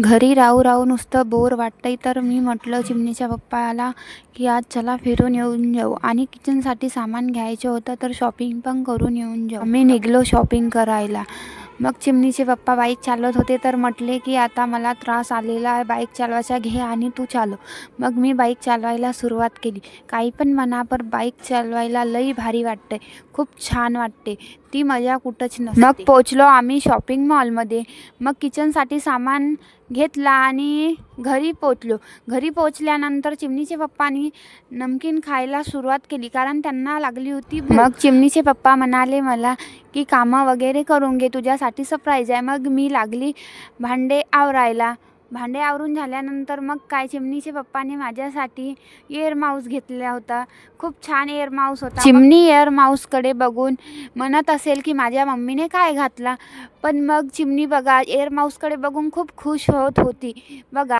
घरी राहू राहू नुसतं बोर वाटतंय, तर मी म्हटलं चिमणीच्या पप्पाला की आज चला फिरून येऊन जाऊ. आणि किचनसाठी सामान घ्यायचं होतं, तर शॉपिंग पण करून येऊन जाऊ. मी निघलो शॉपिंग करायला. मग चिमणीचे पप्पा बाईक चालवत होते, तर म्हटले की आता मला त्रास आलेला आहे बाईक चालवायचा, घे आणि तू चालव. मग मी बाईक चालवायला सुरुवात केली. काही पण म्हणा, पण बाईक चालवायला लई भारी वाटते, खूप छान वाटते. ती मजा कुठंच नसते. मग पोचलो आम्ही शॉपिंग मॉलमध्ये. मग किचनसाठी सामान घेतला आणि घरी पोचलो. घरी पोचल्यानंतर चिमणीचे पप्पांनी नमकीन खायला सुरुवात केली, कारण त्यांना लागली होती भूक. मग चिमणीचे पप्पा म्हणाले मला की कामं वगैरे करून घे, तुझ्यासाठी सरप्राईज आहे. मग मी लागली भांडे आवरायला. भांडे आवरून झाल्यानंतर मग काय चिमणीचे पप्पाने माझ्यासाठी एअर माऊस घेतला होता. खूप छान एअर माऊस होता. चिमणी एअर माऊसकडे बघून म्हणत असेल की माझ्या मम्मीने काय घातला, पण मग चिमणी बघा एअर माऊसकडे बघून खूप खुश होत होती. बघा.